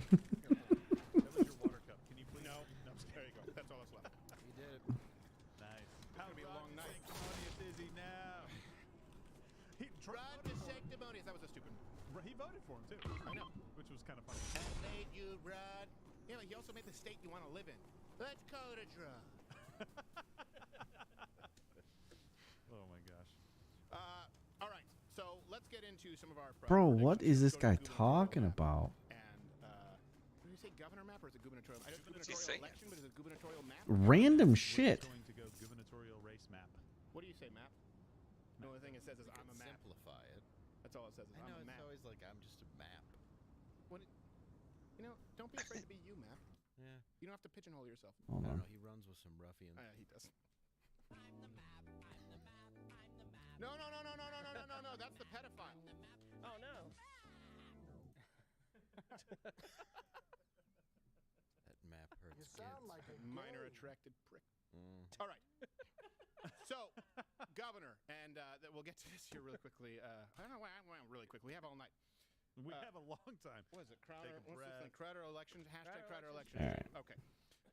That was your water cup. Can you please? No, there you go. That's all that's left. He did it. Nice. It's gonna be a long night. Sanctimonious is he now? Rod the sanctimonious. That was a stupid one. He voted for him too. I know. Which was kind of funny. I made you, Rod. Yeah, but he also made the state you want to live in. Let's call it a draw. Oh my gosh. All right, so let's get into some of our Bro, predictions. what is this Let's go to guy gubernatorial talking map. about? And did you say governor map or is it gubernatorial? I know it's What's he gubernatorial saying? election, but is it gubernatorial map? Random We're shit. going to go gubernatorial race map. What do you say, map? The only thing it says is I'm a map. Simplify it. That's all it says is I I'm know a it's map. always like I'm just a map. Don't be afraid to be you, map. Yeah. You don't have to pigeonhole yourself. Hold I on. don't know. He runs with some ruffians. Yeah, he does. No, no, no, no, no, no, no, no, no, no. That's the pedophile. Oh no. That map hurts. You sound kids. like a Minor gay. attracted prick. Mm. All right. So, governor, and we'll get to this here really quickly. I don't know why I went really quick. We have all night. We have a long time. What is it? Crowder? Take a What's this breath. thing? Crowder elections. Hashtag Crowder elections. All right. Okay.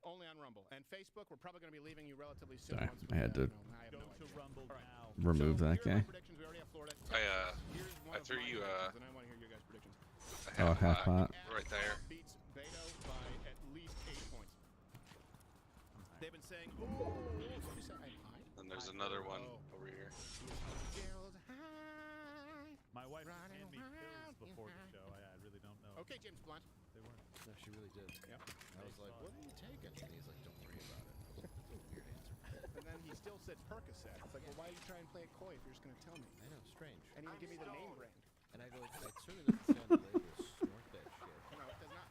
Only on Rumble and Facebook. We're probably going to be leaving you relatively soon. Sorry, once I had to I have Go no to idea. Rumble All right. now. remove So, that here are my guy. predictions. We already have Florida. I Here's one of threw my you, predictions, and I want to hear your guys' predictions. Oh, half pot. Right there. Beats Beto by at least 8 points. They've been saying, "Oh, what did you say? I'm high?" And there's another one Oh. over here. Girls high. My wife Riding handed me around pills before the in show. I really don't know. Okay, James Blunt. They weren't. No, she really did. Yep. I was like, what are you taking? And he's like, don't worry about it. I was like, that's a weird answer. And then he still said Percocet. It's like, well, why are you trying to play it coy if you're just going to tell me? I know, strange. And even give me the name brand. And I go, it certainly doesn't say on the label, snort that shit. No, it does not.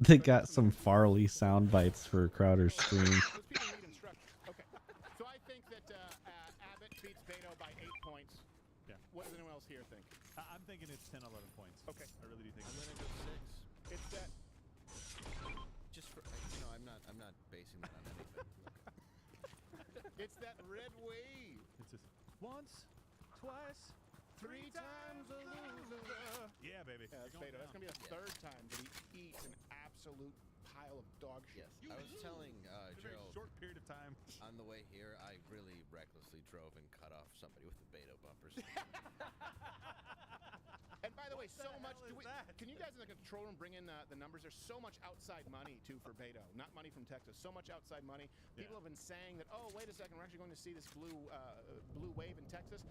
They got some Farley sound bites for Crowder's stream. Those people need instructions. Okay. So I think that Abbott beats Beto by 8 points. Yeah. What does anyone else here think? I'm thinking it's 10, 11 points. Okay. I really do think I'm it's gonna go 6. It's that. Just for, I'm not basing that on anything. It's that red wave. It's just once, twice, 3 times a loser. yeah, baby. Yeah, that's Beto. That's going to be the third time that he eats an absolute pile of dog shit. Yes, I was telling It's a very Joe short period of time. on the way here, I really recklessly drove and cut off somebody with the Beto bumpers. And by the way, so much. hell is that? Can you guys in the control room bring in the numbers? There's so much outside money too for Beto, not money from Texas. So much outside money. People have been saying that. Oh, wait a second, we're actually going to see this blue wave in Texas.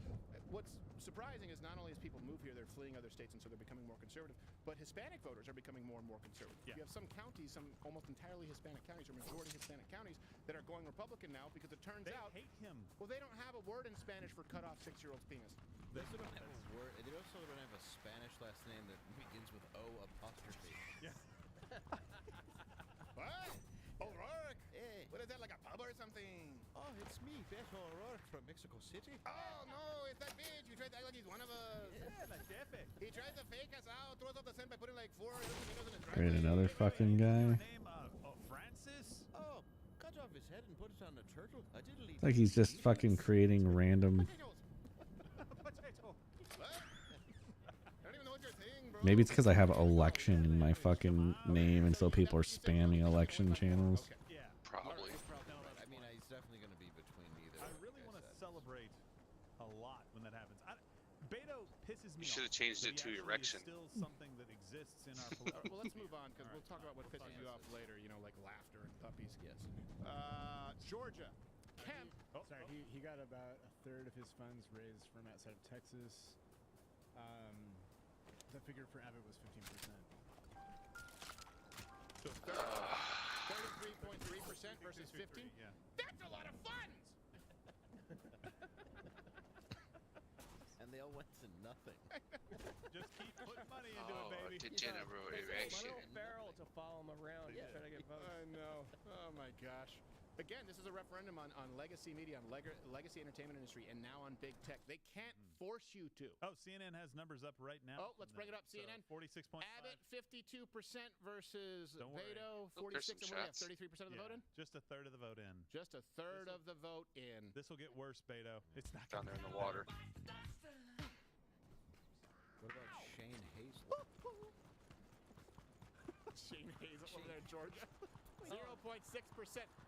What's surprising is not only as people move here, they're fleeing other states, and so they're becoming more conservative. But Hispanic voters are becoming more and more conservative. Yeah. You have some counties, some almost entirely Hispanic counties, or majority Hispanic counties, that are going Republican now because it turns They out. hate him. Well, they don't have a word in Spanish for cut off 6-year-old's penis. They also don't have a word. They also don't have a Spanish last name that begins with O apostrophe. Yeah. What? O'Rourke? Hey. What is that, like a pub or something? Oh, it's me, Beto O'Rourke from Mexico City. Oh, no, it's that bitch. You tried to act like he's one of us. Yeah, like jefe. He tried to fake us out, throw us off the scent by putting like 4 Filipinos in his Create driveway. another fucking guy. Name Francis? Oh, cut off his head and put it on a turtle. I didn't leave. It's like he's just fucking creating random. Potatoes. Potato. What? I don't even know what you're saying, bro. Maybe it's because I have election in my fucking name, and so people are spamming election channels. Okay. Yeah. Probably. I mean, definitely going to be between neither. I really want to celebrate a lot when that happens. Beto pisses me off. You should have changed but it he to actually erection. is still something that exists in our political. Well, let's move on because All we'll right, talk about what pisses you off later. You know, like laughter and puppies. Yes. Georgia. Kemp. Sorry, he got about a third of his funds raised from outside of Texas. The figure for Abbott was 15%. So 33.3% versus 15. Yeah. That's a lot of funds. And they all went to nothing. Just keep putting money into it, baby. Degenerate erection. Will Ferrell to follow him around. Yeah, trying to get votes. I know. Oh my gosh. Again, this is a referendum on legacy media, on legacy entertainment industry, and now on big tech. They can't force you to. Oh, CNN has numbers up right now. Oh, let's bring it up. CNN. 46.5. Abbott 52% versus Don't worry. Beto Oh, there's 46. some And what do we have? shots. 33% of the vote in. Just a third of the vote in. Just a third of the vote in. This will get worse, Beto. It's not Down gonna there in get the water. What about Shane Hazel? Shane Hazel over there in Georgia. 0.6%.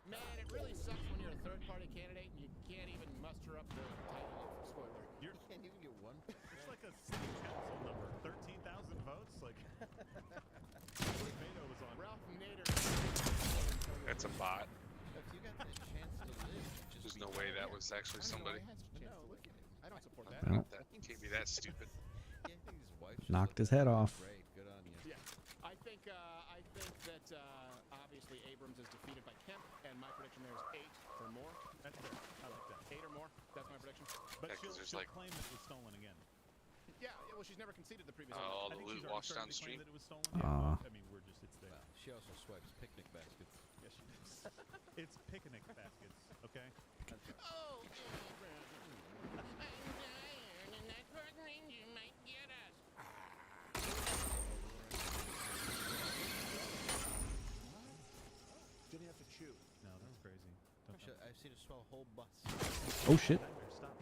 Man, it really sucks when you're a third-party candidate and you can't even muster up the title of spoiler. You can't even get one. It's like a city council number. 13,000 votes. Like Beto was on. Ralph Nader. That's a bot. If you got the chance to live, just There's no way that was actually somebody. No, look at him. I don't support that. Well, That can't be that stupid. Yeah, I think his wife just knocked looked his head at him. off. Great, good on you. Yeah, I think that obviously Abrams is defeated by Kemp, and my prediction there is 8 or more. That's fair. I like that. 8 or more. That's my prediction. But Yeah, 'cause she'll there's like- claim it was stolen again. Yeah, well, she's never conceded the previous. All I the think loot she's already washed started to downstream. claim that it was stolen. Aw. I mean, it's there. Well, she also swipes picnic baskets. Yes, she does. It's picnic baskets, okay? Oh, Abrams, I'm tired, and that partnering you might get us. Didn't have to chew. No, that's crazy. Don't Shit, I've seen her swallow a whole bus. Oh shit. Stop.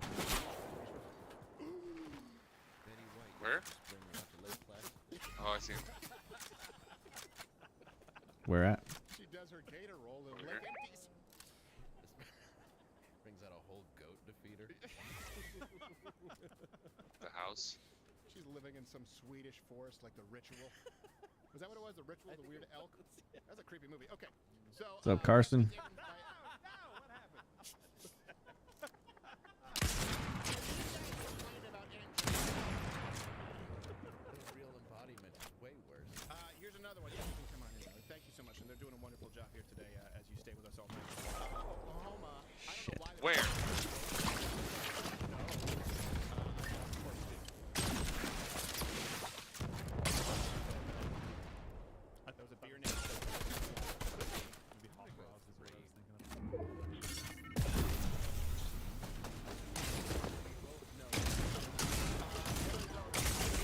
Betty White. Where? Bring her out to Lake Placid. Oh, I see. Where at? She does her gator roll in Where? Lake Empties. Brings out a whole goat to feed her. The house. She's living in some Swedish forest like The Ritual. Was that what it was? The Ritual, the weird elk? That's a creepy movie. Okay. So, What's up, Carson? No, what happened? The real embodiment is way worse. Here's another one. Yeah, you can come on in. Thank you so much. And they're doing a wonderful job here today as you stay with us all night. Oklahoma. I don't know why they're Where? That was a beer name. Maybe Hot Rods is what I was thinking of.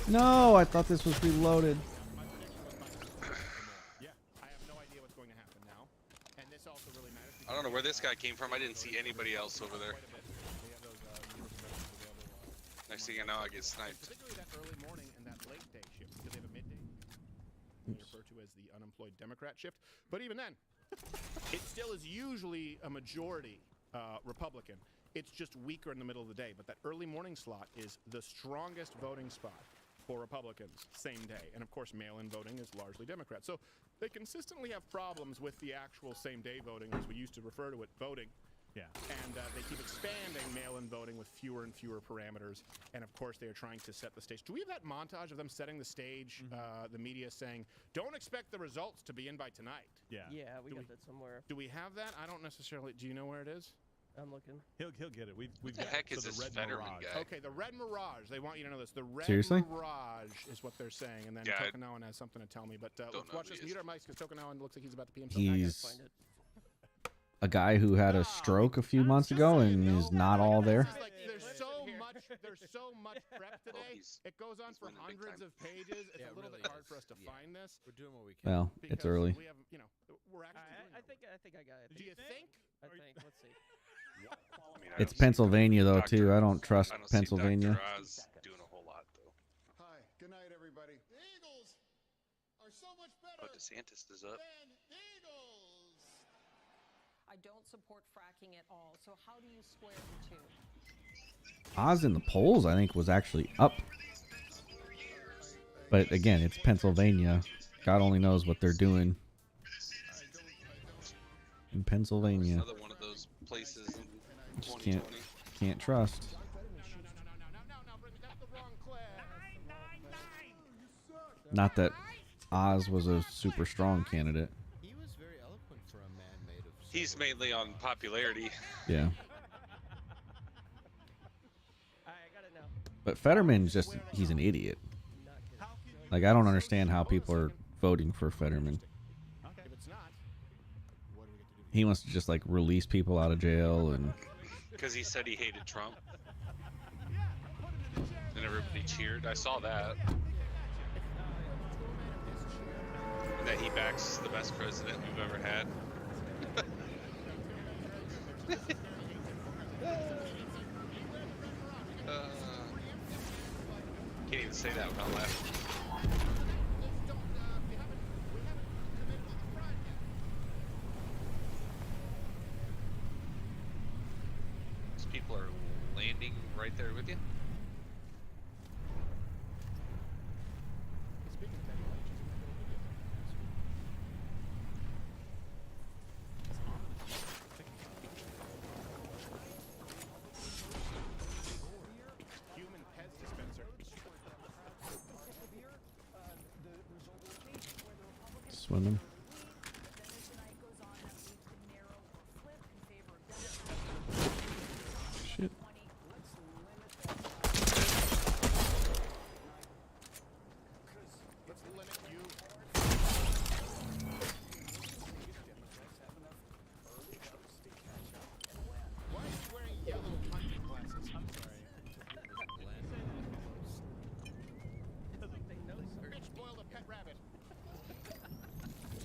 No, I thought this was reloaded. Yeah, I have no idea what's going to happen now. And this also really matters. I don't know where this guy came from. I didn't see anybody else over there. They have those available. Next thing I know, I get sniped. Particularly that early morning and that late day shift because they have a midday. They refer to as the unemployed Democrat shift. But even then, it still is usually a majority Republican. It's just weaker in the middle of the day. But that early morning slot is the strongest voting spot for Republicans, same day. And of course, mail-in voting is largely Democrat. So they consistently have problems with the actual same-day voting, as we used to refer to it, voting. Yeah. And they keep expanding mail-in voting with fewer and fewer parameters. And of course, they are trying to set the stage. Do we have that montage of them setting the stage? The media saying, "Don't expect the results to be in by tonight." Yeah. Yeah, we got that somewhere. Do we have that? I don't necessarily. Do you know where it is? I'm looking. He'll get it. We've What the got heck is the this Red Fetterman Mirage. guy? Okay, the Red Mirage. They want you to know this. The Red Seriously? Mirage is what they're saying. And then Yeah, Tokunawan has something to tell me. But let's know watch who this. he Mute is. our mics because Tokunawan looks like he's about to pee himself. I gotta He's find it. a guy who had a stroke a few months ago and is not all there. It's like there's so much prep today. he's- It goes on he's for winning big hundreds time. of pages. It's Yeah, a it little really bit hard is. for us to Yeah. find this. We're doing what we can. Well, it's because early. We have, we're actually doing I it. think I got it. Do you think? I think. Let's see. I mean, I It's don't see Pennsylvania though Dr. too. I don't trust I don't Pennsylvania. see Dr. Oz doing a whole lot though. Hi. Good night, everybody. The Eagles are so much better But DeSantis is up. than the Eagles. I I don't support fracking at all. So how do you square the two? Oz in the polls, I think, was actually up. But again, it's Pennsylvania. God only knows what they're doing in Pennsylvania. Another one of those places in Just 2020. can't trust. Not that Oz was a super strong candidate. He was very eloquent for a man made of. He's mainly on popularity. Yeah. I got it now. But Fetterman's just, he's an idiot. Like, I don't understand how people are voting for Fetterman. If it's not, what do we get to do? He wants to just, like, release people out of jail and... Because he said he hated Trump. And everybody cheered. I saw that. And that he backs the best president we've ever had. Can't even say that without laughing. These people are landing right there with you. Swimming. Shit. Let's limit you. Why are you wearing yellow hunting glasses? I'm sorry. Bitch boiled a pet rabbit.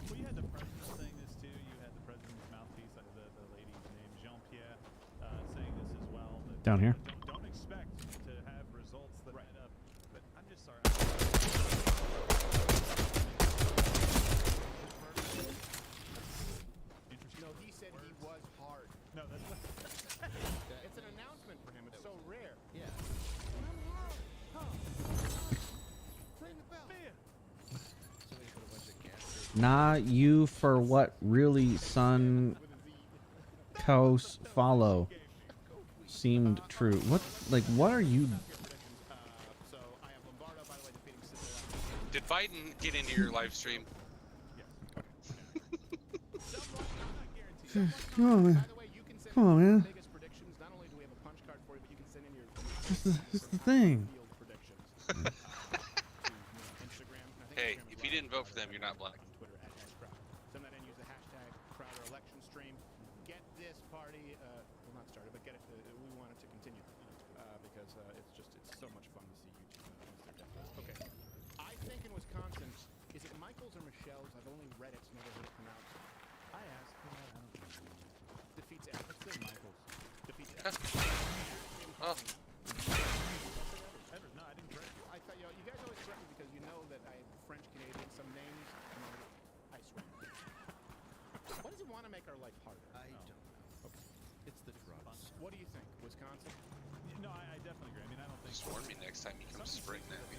Well, you had the president saying this too. You had the president's mouthpiece, the lady's name, Jean-Pierre, saying this as well. That, Down here. Don't expect to have results that add up. But I'm just sorry. No, he said he was hard. No, that's what. It's an announcement for him. It's so rare. Yeah. Ring the bell. Somebody put a bunch of gas stations. Nah, you for what really, son? Coast follow. Seemed true. What, like, what are you? So I have Lombardo, by the way, defeating Sicily. Did Biden get into your live stream? Come on, man. By the way, you can send Come on, in your man. biggest predictions. Not only do we have a punch card for you, but you can send in your This is the thing. field predictions. To, Instagram. And I think Hey, Instagram is if you live didn't vote for them, you're not black. on Twitter @Crowd. Send that in. Use the hashtag Crowder election stream. Get this party, well, not started, but get it. We want it to continue because it's so much fun to see YouTube miss their death. Okay. I think in Wisconsin, is it Michaels or Michelle's? I've only read it, never heard it pronounced. I asked for that. I don't know. Defeats F. Let's say Michaels. Defeats F. Oh, Edward, no, I didn't correct you. I thought, you guys always correct me because you know that I have French Canadian, some names. I swear. Why does he want to make our life harder? I don't know. Okay. It's the drugs. What do you think, Wisconsin? No, I definitely agree. I mean, I don't think. just warn me next time he comes sprinting at me.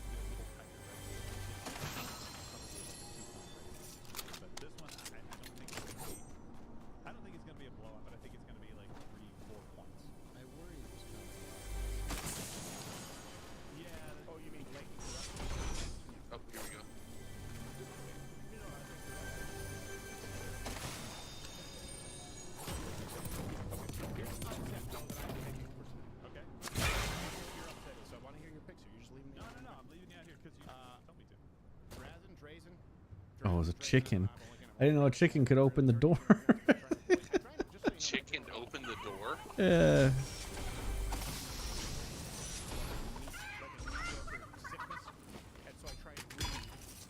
But this one, I don't think it's going to be. I don't think it's going to be a blowout, but I think it's going to be like 3-4 points. I worry Wisconsin. Yeah. Oh, you mean blatant corruption? Oh, here we go. Okay. You're upset, so I want to hear your picks here. You're just leaving me No, out. no, no. I'm leaving you out here because you told me to. Drazen, Drazen. Oh, it was a chicken. I didn't know a chicken could open the door. Chicken opened the door. Yeah. And so I try to read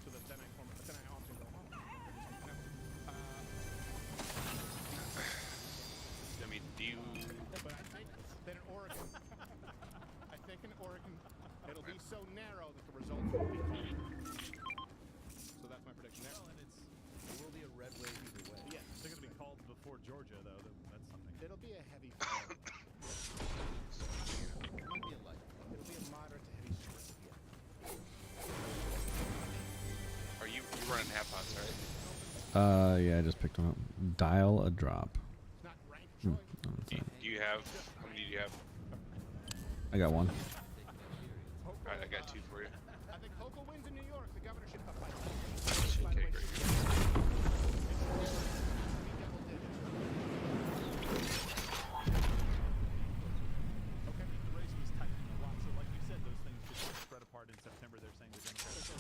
so that then I form it, but then I often go, oh. I mean, do you? But I think that in Oregon, it'll be so narrow that the results will be clear. So that's my prediction there. Well, and it's There will be a red wave either way. Yes. they're going to be called before Georgia, though, that's something. It'll be a heavy flow. It might be a light. It'll be a moderate to heavy swing. Are you running half pots, right? Yeah, I just picked one up. Dial a drop. It's not ranked choice. Do you have? How many do you have? I got one. All right, I got 2 for you. I think Hochul wins in New York. The governorship up by Okay, great. Okay, the race was tightening a lot. So, like you said, those things just spread apart in September. They're saying the Democrats.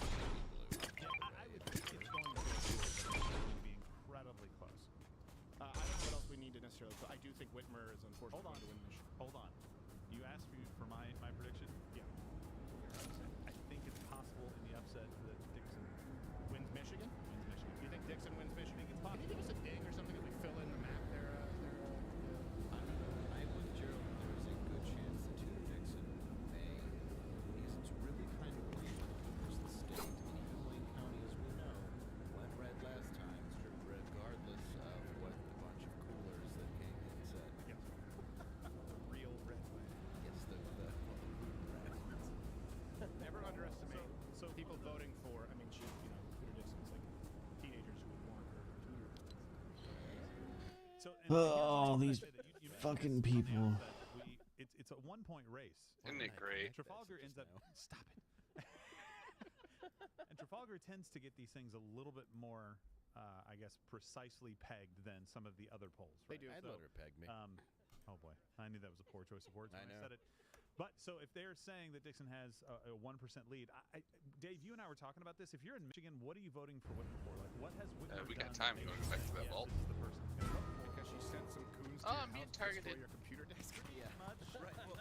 I would think it's going to be incredibly close. I don't know what else we need to necessarily. I do think Whitmer is unfortunately going to win Michigan. Hold on. You asked me for my prediction. Yeah. I think it's possible in the upset that Dixon Wins Michigan? wins Michigan. You think Dixon wins Michigan? It's Can you give us a ding or something that we fill in the map there? I'm with Gerald. There's a good chance that Tudor Dixon may, because it's really kind of weird when it covers the state. And even Wayne County, as we know, went red last time, regardless of what the bunch of coolers that came in said. Yes. The real red flag. Yes, the red. Never underestimate people voting for. I mean, Tudor Dixon's like teenagers who would want her tutor. So, Oh, these fucking people. It's a 1-point race. Isn't it great? Trafalgar ends up. Stop it. And Trafalgar tends to get these things a little bit more, I guess, precisely pegged than some of the other polls. Right? They do. I'd let her peg me. Oh boy, I knew that was a poor choice of words when I know. said it. But so if they're saying that Dixon has a 1% lead, Dave, you and I were talking about this. If you're in Michigan, what are you voting for Whitmer for? Like, what has Whitmer We got done time that going makes back you to that think, vault. This is the person I'm gonna vote for? Because she sent some coons to Oh, your I'm being house to targeted. destroy your computer desk. Yeah. Much. Right. Well,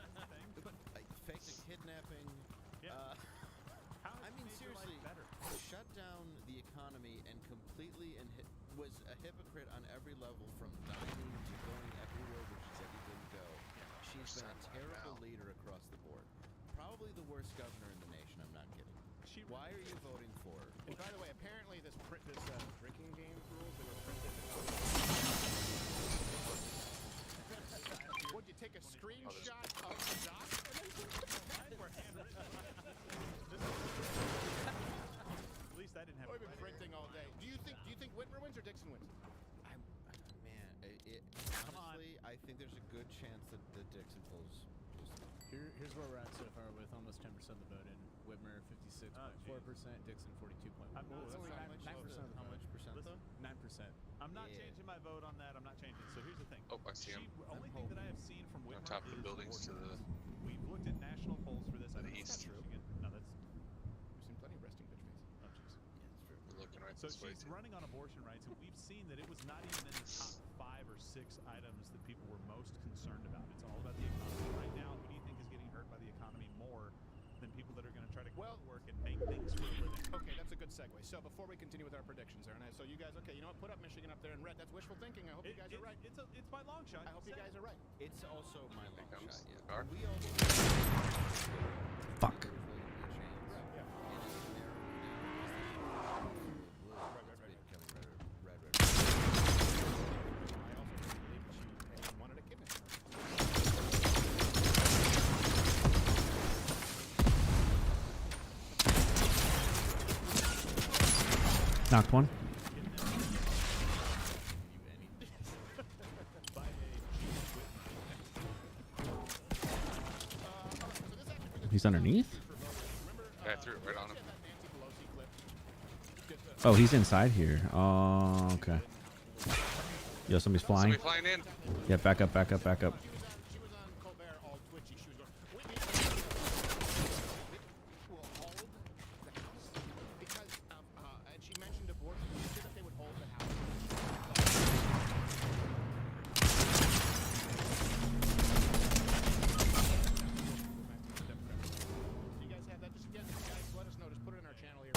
but faked a kidnapping. Yeah. How I has mean, it made your life seriously, better? shut down the economy and completely was a hypocrite on every level, from dining to going everywhere where she said he didn't go. She's been a terrible leader across the board. Probably the worst governor in the nation. I'm not kidding. Why are you voting for her? And by the way, apparently this drinking game rules that were printed. Would you take a screenshot of the doc? At least I didn't have. I've been printing all day. Do you think Whitmer wins or Dixon wins? Honestly, I think there's a good chance that Dixon pulls. Here's where we're at so far with almost 10% of the vote in. Whitmer 56.4%, Dixon 42.1%. I'm not- That's only 9% of the How vote. much percent though? 9%. I'm not Yeah. changing my vote on that. I'm not changing. So here's the thing. Oh, I see him. The only thing that I have seen from Whitmer On top of the is buildings to abortion the- rates. We've looked at national polls for this. I the don't know if east. that's Michigan. No, that's. We've seen plenty of resting bitch faces. Oh, jeez. We're looking right So this way she's too. running on abortion rights, and we've seen that it was not even in the top 5 or 6 items that people were most concerned about. It's all about the economy. Right now, who do you think is getting hurt by the economy more than people that are going to try to go to work and make things for a living? Okay, that's a good segue. So before we continue with our predictions, Aaron, so you guys, okay, you know what? Put up Michigan up there in red. That's wishful thinking. I hope you guys are right. It's by long shot. I hope you guys are right. It's also my long comes shot. the Yeah. car. We also. Fuck. Wanted a kidnap. Knocked one. He's underneath? I threw it right on him. Oh, he's inside here. Oh, okay. Yo, somebody's flying. Somebody flying in. Yeah, back up, back up, back up. She was on Colbert all twitchy. She was going, Whitney will hold the house because of, and she mentioned abortion. She said that they would hold the house. Do you guys have that? Just again, guys, let us know. Just put it in our channel here.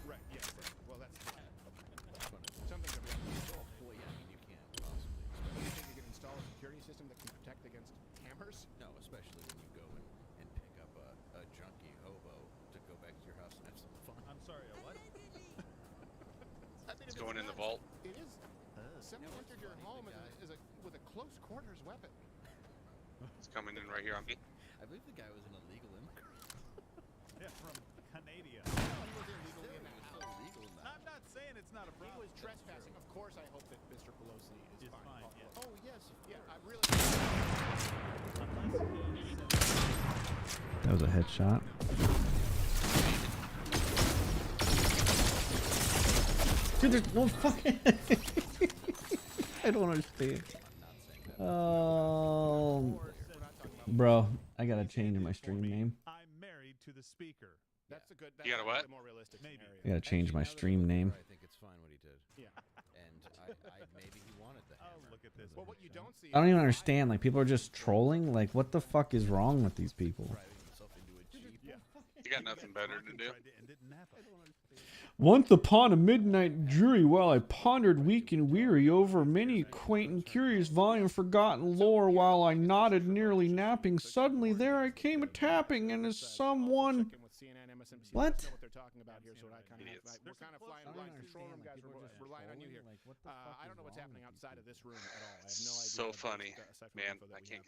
Right, yes. Well, that's some going in the vault. It is. Someone entered your home with a close quarters weapon. It's coming in right here on me. I believe the guy was an illegal immigrant. Yeah, from Canada. He was illegal in that house. I'm not saying it's not a He problem. was trespassing. Of course, I hope that Mr. Pelosi is Is fine, yes. Oh yes, Yeah, I really. That was a headshot. Dude, there's no fucking. I don't understand. Bro, I gotta change my stream name. I'm married to the speaker. That's a good. You got a what? More realistic Maybe. scenario. I gotta change my stream name. I think it's fine what he did. Yeah. And I maybe he wanted the hammer. Oh, look at this. Well, what you don't see. I don't even understand. Like, people are just trolling. Like, what the fuck is wrong with these people? Driving himself into a jeep. Yeah. You got nothing better to do. And didn't happen. Once upon a midnight dreary, while I pondered weak and weary over many quaint and curious volume forgotten lore, while I nodded nearly napping, suddenly there I came a tapping, and as someone... What? They're talking about here, so I kind of we're kind of flying blind. Control room guys, we're relying on you here. I don't know what's happening outside of this room at all. I have no idea. So funny, man. I can't